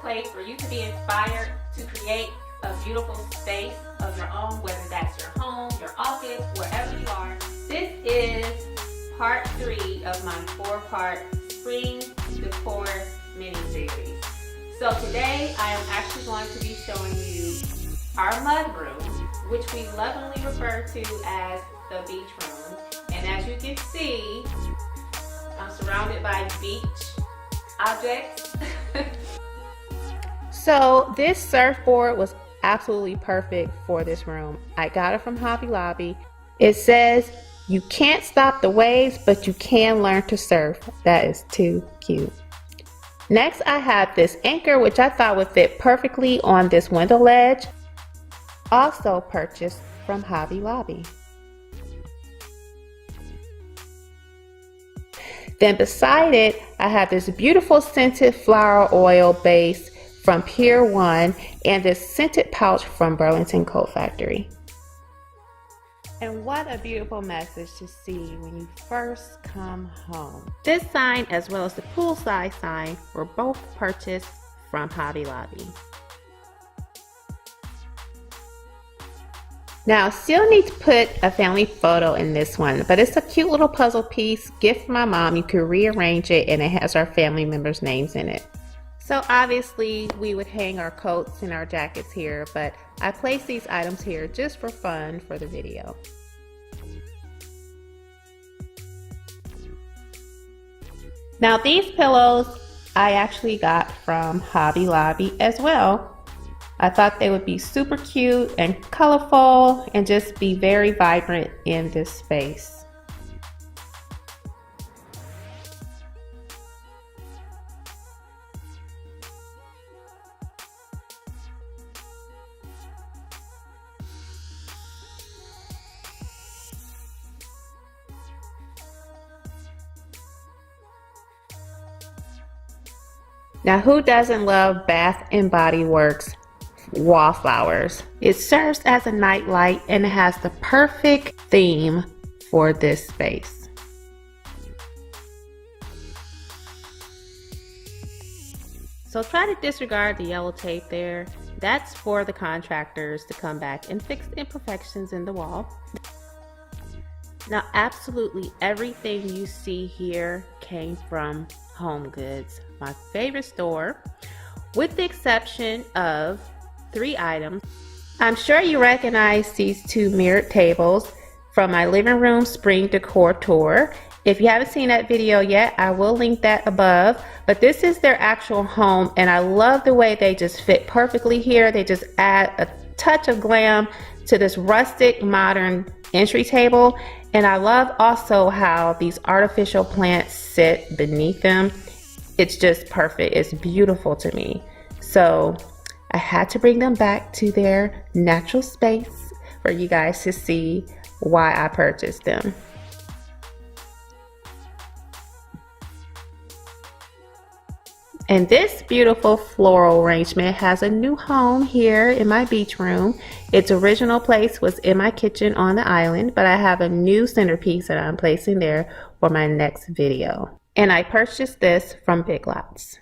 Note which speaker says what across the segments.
Speaker 1: place for you to be inspired to create a beautiful space of your own, whether that's your home, your office, wherever you are. This is part 3 of my 4-part spring decor mini-series. So today I am actually going to be showing you our mudroom, which we lovingly refer to as the beach room. And as you can see, I'm surrounded by beach objects.
Speaker 2: So this surfboard was absolutely perfect for this room. I got it from Hobby Lobby. It says you can't stop the waves, but you can learn to surf. That is too cute. Next, I have this anchor, which I thought would fit perfectly on this window ledge. Also purchased from Hobby Lobby. Then beside it, I have this beautiful scented flower oil base from Pier 1 and this scented pouch from Burlington Coat Factory. And what a beautiful message to see when you first come home. This sign as well as the poolside sign were both purchased from Hobby Lobby. Now, still need to put a family photo in this one, but it's a cute little puzzle piece, gift from my mom. You can rearrange it and it has our family members' names in it. So obviously we would hang our coats and our jackets here, but I placed these items here just for fun for the video. Now these pillows I actually got from Hobby Lobby as well. I thought they would be super cute and colorful and just be very vibrant in this space. Now, who doesn't love Bath and Body Works wallflowers? It serves as a night light and it has the perfect theme for this space. So try to disregard the yellow tape there. That's for the contractors to come back and fix the imperfections in the wall. Now, absolutely everything you see here came from Home Goods, my favorite store, with the exception of 3 items. I'm sure you recognize these 2 mirrored tables from my living room spring decor tour. If you haven't seen that video yet, I will link that above, but this is their actual home and I love the way they just fit perfectly here. They just add a touch of glam to this rustic modern entry table, and I love also how these artificial plants sit beneath them. It's just perfect. It's beautiful to me. So I had to bring them back to their natural space for you guys to see why I purchased them. And this beautiful floral arrangement has a new home here in my beach room. Its original place was in my kitchen on the island, but I have a new centerpiece that I'm placing there for my next video. And I purchased this from Big Lots.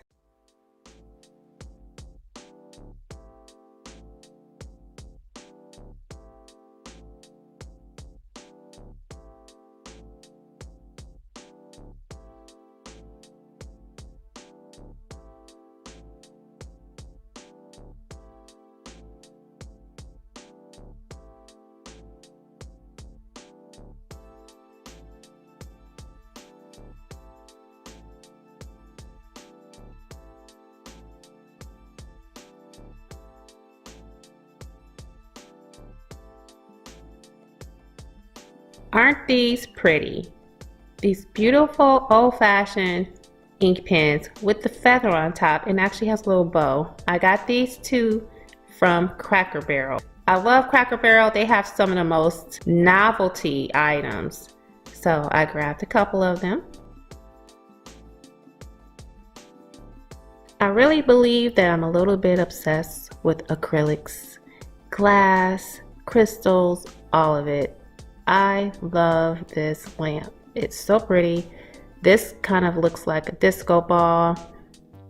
Speaker 2: Aren't these pretty? These beautiful old-fashioned ink pens with the feather on top and actually has a little bow. I got these 2 from Cracker Barrel. I love Cracker Barrel. They have some of the most novelty items. So I grabbed a couple of them. I really believe that I'm a little bit obsessed with acrylics, glass, crystals, all of it. I love this lamp. It's so pretty. This kind of looks like a disco ball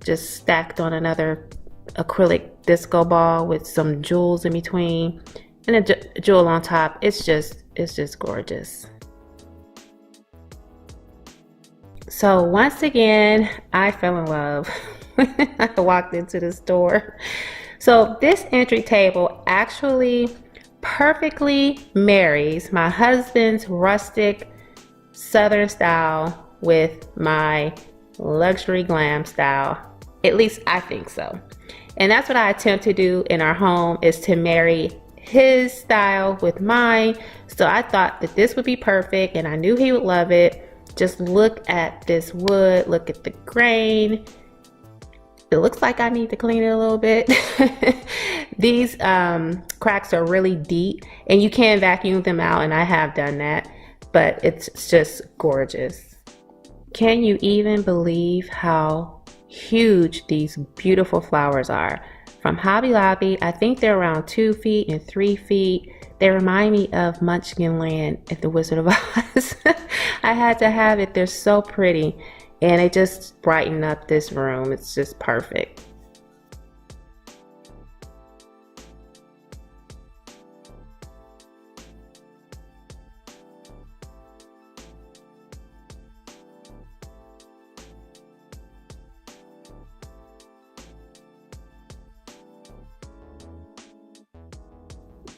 Speaker 2: just stacked on another acrylic disco ball with some jewels in between and a jewel on top. It's just gorgeous. So once again, I fell in love when I walked into the store. So this entry table actually perfectly marries my husband's rustic southern style with my luxury glam style. At least I think so. And that's what I attempt to do in our home, is to marry his style with mine. So I thought that this would be perfect, and I knew he would love it. Just look at this wood, look at the grain. It looks like I need to clean it a little bit. These cracks are really deep, and you can vacuum them out, and I have done that, but it's just gorgeous. Can you even believe how huge these beautiful flowers are? From Hobby Lobby, I think they're around 2 feet and 3 feet. They remind me of Munchkin Land at the Wizard of Oz. I had to have it. They're so pretty, and they just brighten up this room. It's just perfect.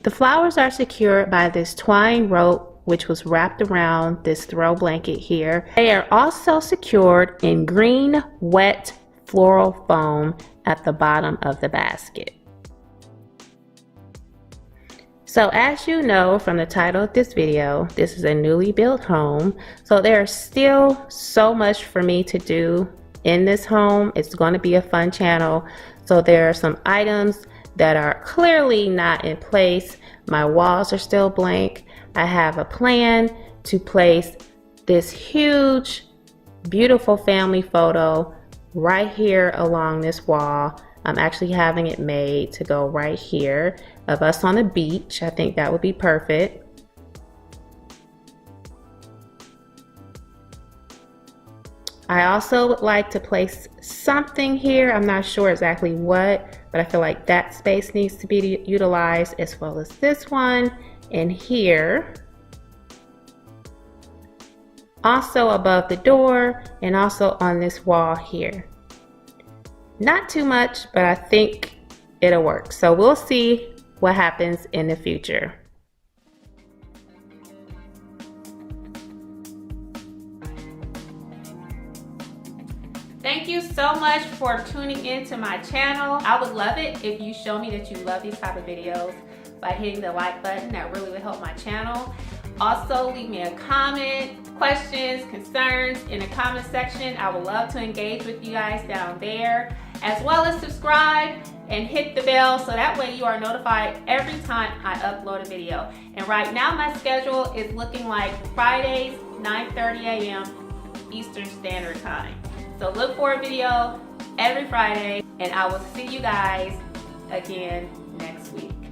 Speaker 2: The flowers are secured by this twine rope, which was wrapped around this throw blanket here. They are also secured in green wet floral foam at the bottom of the basket. So as you know from the title of this video, this is a newly built home. So there's still so much for me to do in this home. It's going to be a fun channel. So there are some items that are clearly not in place. My walls are still blank. I have a plan to place this huge, beautiful family photo right here along this wall. I'm actually having it made to go right here of us on the beach. I think that would be perfect. I also would like to place something here. I'm not sure exactly what, but I feel like that space needs to be utilized, as well as this one and here. Also above the door, and also on this wall here. Not too much, but I think it'll work. So we'll see what happens in the future.
Speaker 1: Thank you so much for tuning into my channel. I would love it if you show me that you love these type of videos by hitting the like button. That really would help my channel. Also, leave me a comment, questions, concerns in the comment section. I would love to engage with you guys down there, as well as subscribe and hit the bell so that way you are notified every time I upload a video. And right now my schedule is looking like Fridays, 9:30 a.m. Eastern Standard Time. So look for a video every Friday, and I will see you guys again next week.